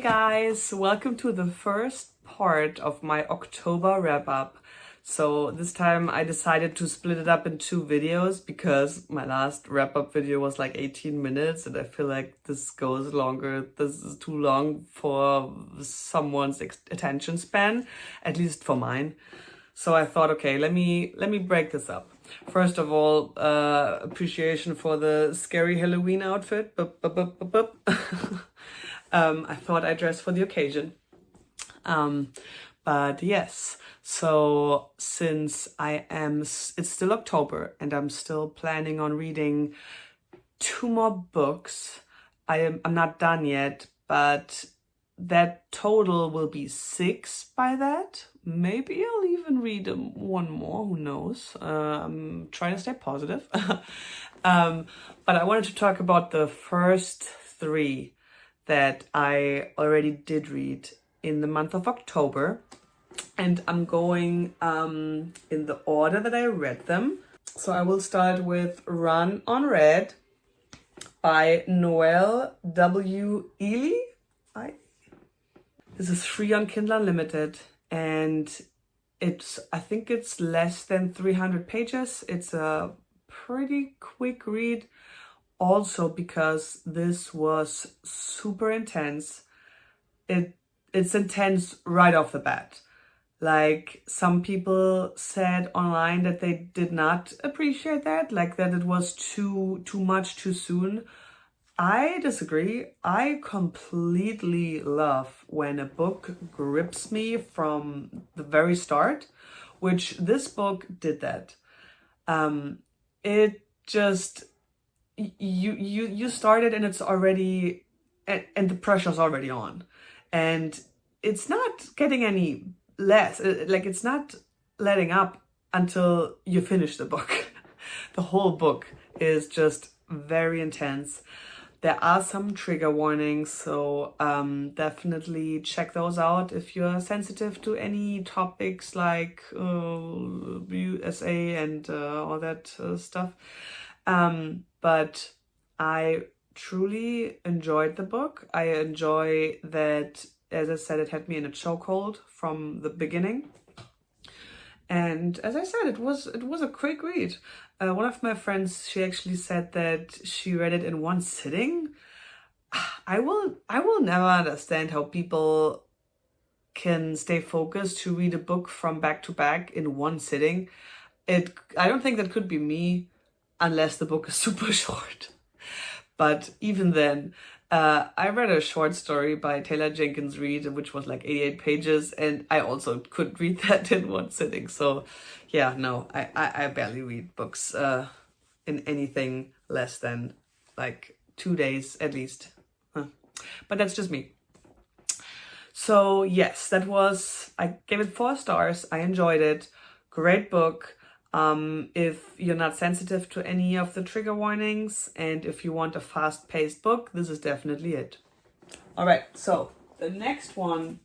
guys, welcome to the first part of my October wrap-up. So this time I decided to split it up in two videos because my last wrap-up video was like 18 minutes and I feel like this goes longer. This is too long for someone's attention span, at least for mine. So I thought, okay, let me break this up. First of all, appreciation for the scary Halloween outfit. I thought I dressed for the occasion. But yes, so since it's still October and I'm still planning on reading 2 more books. I'm not done yet, but that total will be 6 by that. Maybe I'll even read one more, who knows. I'm trying to stay positive. But I wanted to talk about the first 3 that I already did read in the month of October. And I'm going in the order that I read them. So I will start with Run on Red by Noelle W. Ely. This is free on Kindle Unlimited, and I think it's less than 300 pages. It's a pretty quick read, also because this was super intense. It's intense right off the bat. Like, some people said online that they did not appreciate that, like that it was too much too soon. I disagree. I completely love when a book grips me from the very start, which this book did that. It just, you started and it's already, and the pressure's already on. And it's not getting any less, like it's not letting up until you finish the book. The whole book is just very intense. There are some trigger warnings, so definitely check those out if you're sensitive to any topics like USA and all that stuff. But I truly enjoyed the book. I enjoy that, as I said, it had me in a chokehold from the beginning. And as I said, it was a quick read. One of my friends, she actually said that she read it in one sitting. I will never understand how people can stay focused to read a book from back to back in one sitting. I don't think that could be me unless the book is super short. But even then, I read a short story by Taylor Jenkins Reid, which was like 88 pages, and I also could read that in one sitting. So yeah, no, I barely read books in anything less than like 2 days at least. But that's just me. So yes, I gave it 4 stars. I enjoyed it. Great book. If you're not sensitive to any of the trigger warnings and if you want a fast-paced book, this is definitely it. All right, so the next one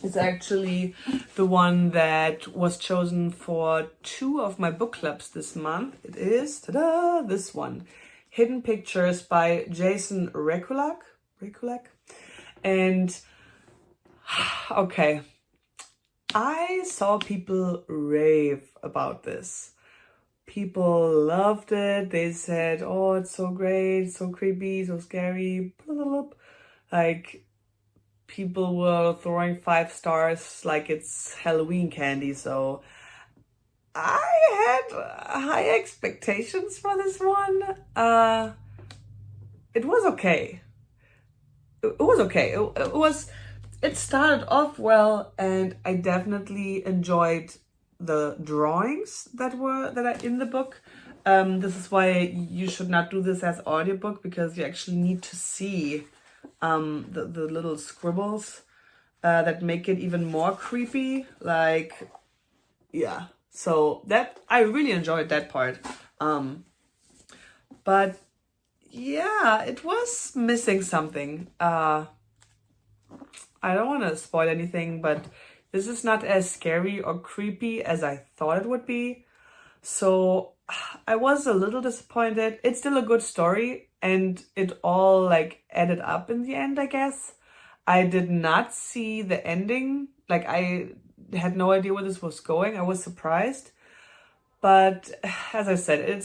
is actually the one that was chosen for 2 of my book clubs this month. It is, ta-da, this one, Hidden Pictures by Jason Rekulak. And, okay, I saw people rave about this. People loved it. They said, oh, it's so great, so creepy, so scary. Like, people were throwing 5 stars like it's Halloween candy. So I had high expectations for this one. It was okay. It was okay. It started off well, and I definitely enjoyed the drawings that are in the book. This is why you should not do this as audiobook, because you actually need to see the little scribbles that make it even more creepy. Like, yeah. So that I really enjoyed that part. But yeah, it was missing something. I don't want to spoil anything, but this is not as scary or creepy as I thought it would be. So I was a little disappointed. It's still a good story and it all like added up in the end, I guess. I did not see the ending. Like, I had no idea where this was going. I was surprised. But as I said, it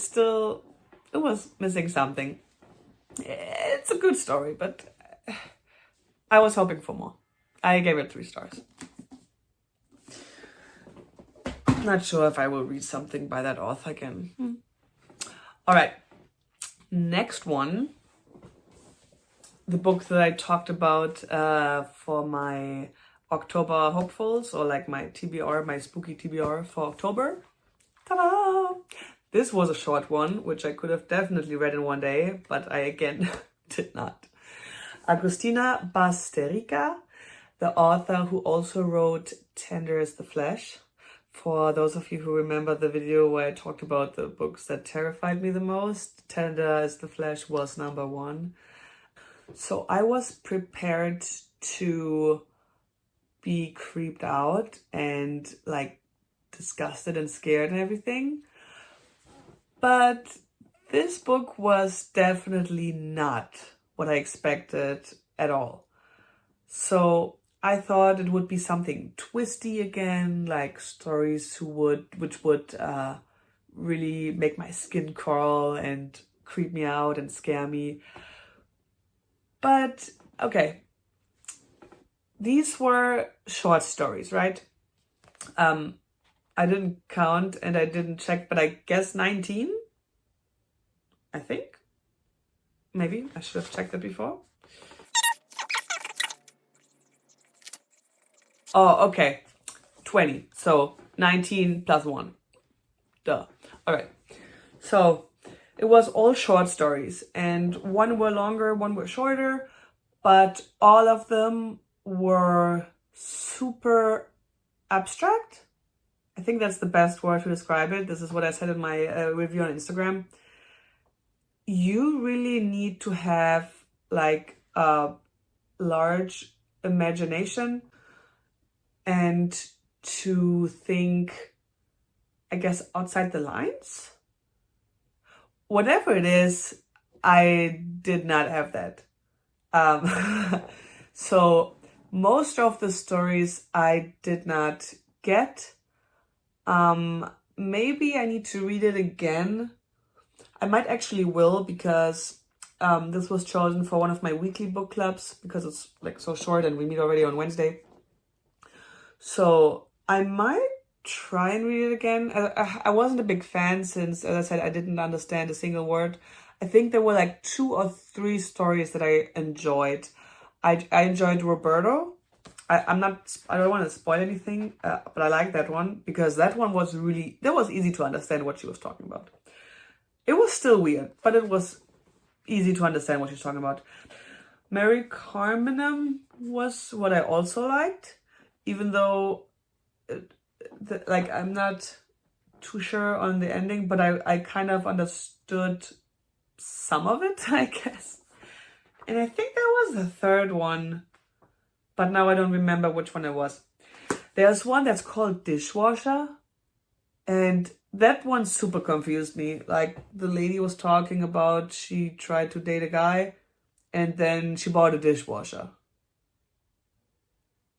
was missing something. It's a good story, but I was hoping for more. I gave it 3 stars. Not sure if I will read something by that author again. All right. Next one. The book that I talked about for my October hopefuls, or like my TBR, my spooky TBR for October. Ta-da! This was a short one, which I could have definitely read in one day, but I again did not. Agustina Basterica, the author who also wrote Tender is the Flesh. For those of you who remember the video where I talked about the books that terrified me the most, Tender is the Flesh was number 1. So I was prepared to be creeped out and like disgusted and scared and everything. But this book was definitely not what I expected at all. So I thought it would be something twisty again, like stories which would really make my skin crawl and creep me out and scare me. But okay, these were short stories, right? I didn't count and I didn't check, but I guess 19, I think. Maybe I should have checked that before. Oh, okay. 20. So 19 plus 1. Duh. All right. So it was all short stories, and one were longer, one were shorter, but all of them were super abstract. I think that's the best word to describe it. This is what I said in my review on Instagram. You really need to have like a large imagination and to think, I guess, outside the lines. Whatever it is, I did not have that. So most of the stories I did not get. Maybe I need to read it again. I might actually will, because this was chosen for one of my weekly book clubs because it's like so short and we meet already on Wednesday. So I might try and read it again. I wasn't a big fan since, as I said, I didn't understand a single word. I think there were like 2 or 3 stories that I enjoyed. I enjoyed Roberto. I don't want to spoil anything, but I like that one because that one was easy to understand what she was talking about. It was still weird, but it was easy to understand what she's talking about. Mary Carmenum was what I also liked, even though I'm not too sure on the ending, but I kind of understood some of it, I guess. And I think there was a third one, but now I don't remember which one it was. There's one that's called Dishwasher, and that one super confused me. Like, the lady was talking about she tried to date a guy and then she bought a dishwasher.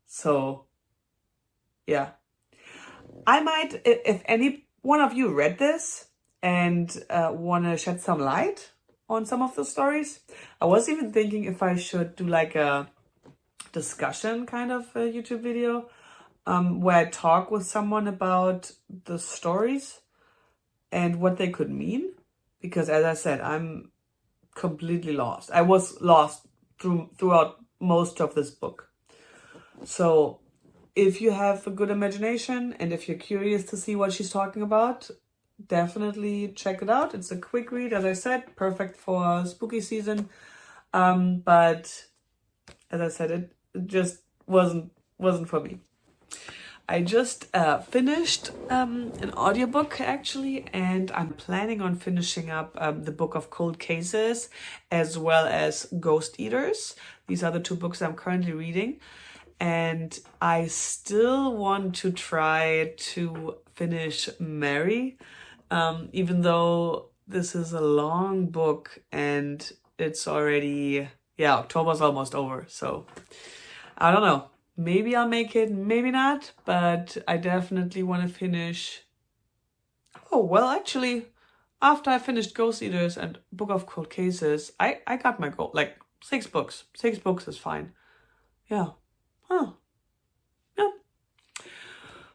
So, yeah. I might, if any one of you read this and want to shed some light on some of the stories, I was even thinking if I should do like a discussion kind of a YouTube video where I talk with someone about the stories and what they could mean. Because as I said, I'm completely lost. I was lost throughout most of this book. So if you have a good imagination and if you're curious to see what she's talking about, definitely check it out. It's a quick read, as I said, perfect for spooky season. But as I said, it just wasn't for me. I just finished an audiobook actually, and I'm planning on finishing up the book of Cold Cases as well as Ghost Eaters. These are the 2 books I'm currently reading, and I still want to try to finish Mary, even though this is a long book and it's already, October's almost over, so I don't know. Maybe I'll make it, maybe not, but I definitely want to finish. Oh, well, actually, after I finished Ghost Eaters and Book of Cold Cases, I got my goal. Like 6 books. 6 books is fine. Yeah. Huh. Yeah.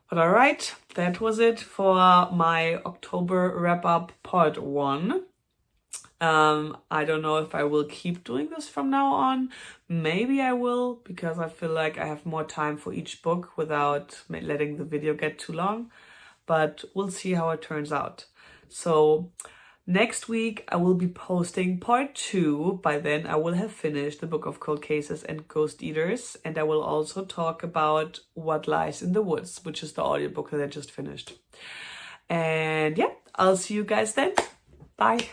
But all right, that was it for my October wrap up part 1. I don't know if I will keep doing this from now on. Maybe I will, because I feel like I have more time for each book without letting the video get too long. But we'll see how it turns out. So next week I will be posting part 2. By then I will have finished the Book of Cold Cases and Ghost Eaters. And I will also talk about What Lies in the Woods, which is the audiobook that I just finished. And yeah, I'll see you guys then. Bye.